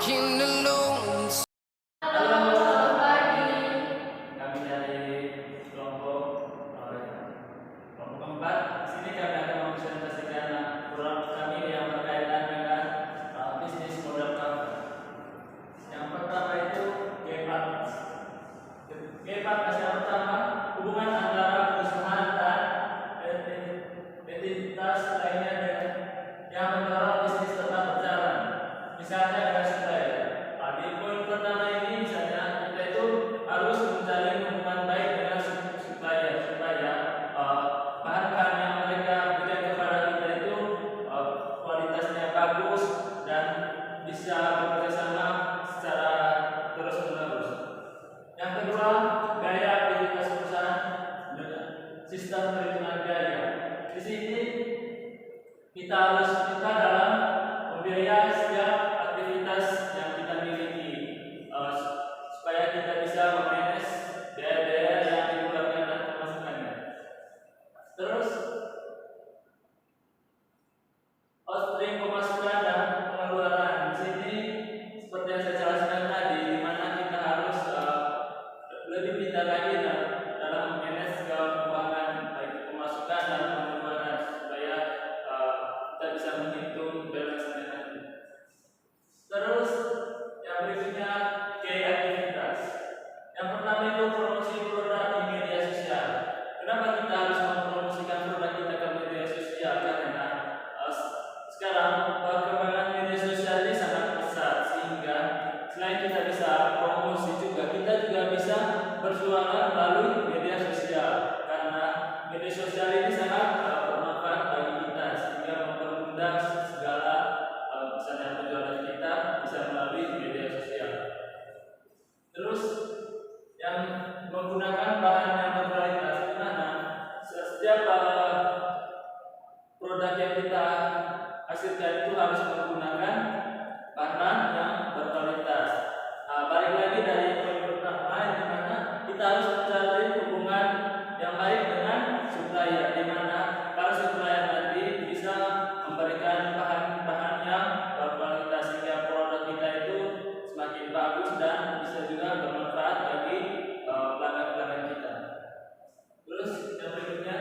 walking alone. Halo, pagi. Kami dari kelompok keempat. Sini kami akan mempresentasikan program kami yang berkaitan dengan bisnis model cover. Yang pertama itu G4. Yang pertama hubungan antara perusahaan dan entitas lainnya yang mendorong bisnis tetap berjalan. Misalnya dengan supplier. Di poin pertama ini misalnya kita itu harus menjalin hubungan baik dengan supplier supaya bahan-bahan yang mereka berikan kepada kita itu kualitasnya bagus dan bisa bekerja sama secara terus-menerus. Yang kedua, biaya aktivitas perusahaan dengan sistem perhitungan biaya. Di sini kita dalam membiayai setiap aktivitas yang kita miliki supaya kita bisa memanage biaya-biaya yang dikeluarkan dan pemasukannya. Terus outstream pemasukan dan pengeluaran. Di sini seperti yang saya jelaskan tadi, di mana kita harus lebih pintar lagi dalam memanage keuangan baik pemasukan dan pengeluaran supaya kita bisa menghitung balance-nya nanti. Terus yang berikutnya aktivitas. Yang pertama itu promosi produk di media sosial. Kenapa kita harus mempromosikan produk kita ke media sosial? Karena sekarang perkembangan media sosial ini sangat pesat sehingga selain kita bisa promosi juga kita juga bisa berjualan melalui media sosial. Karena media sosial ini sangat bermanfaat bagi kita sehingga mempermudah segala misalnya penjualan kita bisa melalui media sosial. Terus yang menggunakan bahan yang berkualitas, di mana setiap produk yang kita hasilkan itu harus menggunakan bahan yang berkualitas. Balik lagi dari poin pertama, di mana kita harus mencari hubungan yang baik dengan supplier, di mana para supplier nanti bisa memberikan bahan-bahan yang berkualitas sehingga produk kita itu semakin bagus dan bisa juga bermanfaat bagi pelanggan-pelanggan kita. Terus yang berikutnya,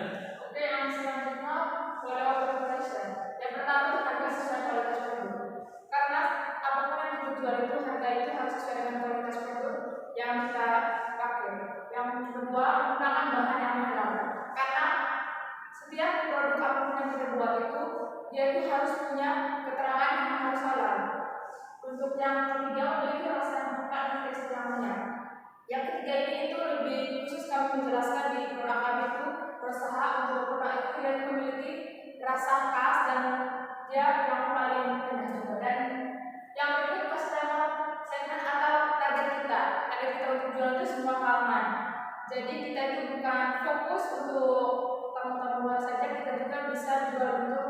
yang selanjutnya follow preparation. Yang pertama itu harga sesuai kualitas produk. Karena apapun yang kita jual itu harga itu harus sesuai dengan kualitas produk yang kita pakai. Yang kedua, menggunakan bahan yang halal. Karena setiap produk apapun yang kita buat itu dia itu harus punya keterangan yang harus halal. Untuk yang ketiga, memiliki rasa yang pekat dan tekstur yang banyak. Yang ketiga ini itu lebih khusus kami menjelaskan di produk kami itu berusaha untuk produk itu yang memiliki rasa khas dan dia yang paling enak juga. Dan yang berikut customer segment atau target kita. Target kita untuk jual itu semua kalangan. Jadi kita itu bukan fokus untuk tamu-tamu luar saja, kita juga bisa jual untuk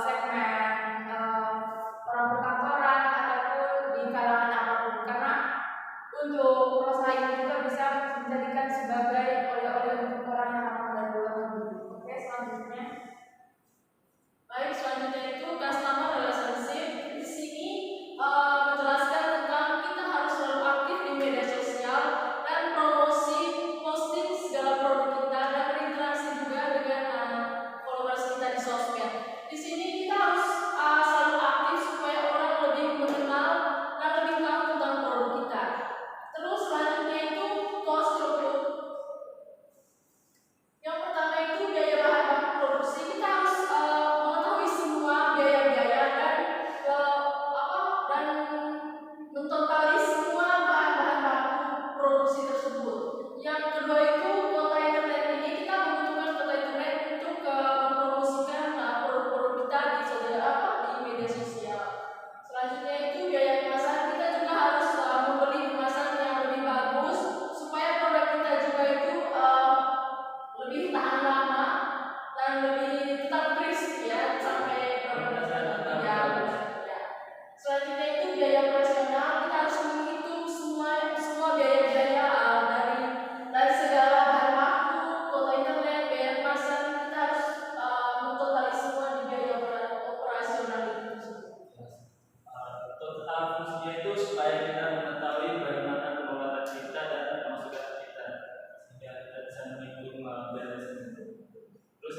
segmen orang perkantoran ataupun di kalangan apapun. Karena untuk perusahaan ini juga bisa menjadikan sebagai oleh-oleh untuk orang yang datang dari luar negeri. Oke, selanjutnya. Baik, selanjutnya itu customer relationship. Di sini menjelaskan tentang kita harus selalu aktif di media sosial dan promosi posting segala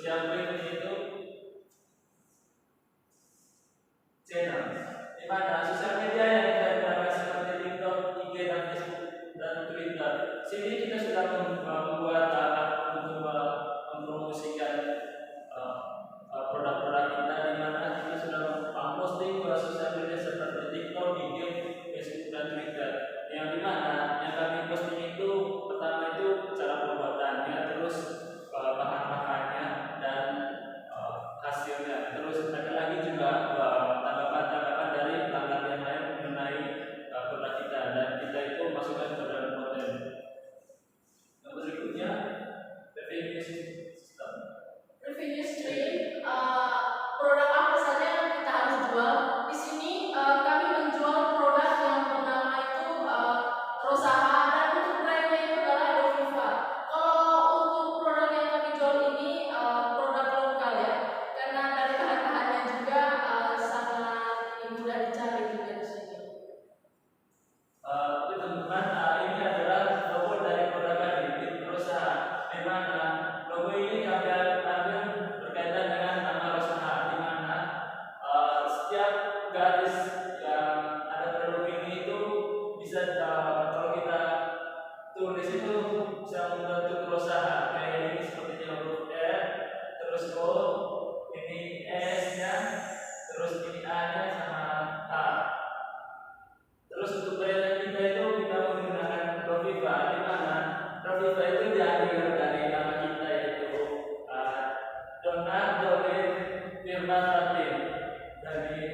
yang berikutnya itu channel, di mana sosial media yang kita gunakan seperti TikTok, IG, dan Facebook, dan Twitter. Sini kita sudah membuat akun untuk mempromosikan produk-produk kita, di mana kita sudah memposting ke sosial media seperti TikTok, IG, Facebook, dan Twitter. Yang di mana yang kami posting itu pertama itu cara pembuatannya, terus bahan-bahannya dan hasilnya. Terus ada lagi juga tanggapan-tanggapan dari pelanggan yang lain mengenai produk kita, dan kita itu masukkan ke dalam konten. Yang berikutnya revenue system. Revenue stream, produk apa saja yang kita harus jual. Di sini kami menjual produk yang bernama itu Rosaha, dan untuk brandnya itu adalah Doviva. Kalau untuk produk yang kami jual ini produk lokal ya, karena dari bahan-bahannya juga sangat mudah dicari juga di sini. Oke teman-teman, ini adalah logo dari produk kami di Rosaha, di mana logo ini kami ambil berkaitan dengan nama Rosaha, di mana setiap garis yang ada produk ini itu bisa kalau kita tulis itu bisa membentuk Rosaha, kayak ini sepertinya huruf R, terus O, ini S nya, terus ini A nya sama A. Terus untuk brand kita itu kita menggunakan Doviva, di mana Doviva itu diambil dari nama kita, yaitu Donar Dolin Firman Ratin. Dari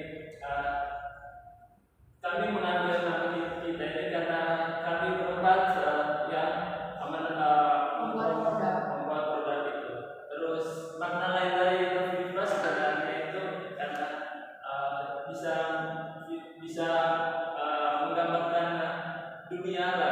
kami mengambil nama kita ini karena kami berempat yang membuat produk itu. Terus makna lain dari Doviva sebenarnya itu karena bisa menggambarkan dunia lah,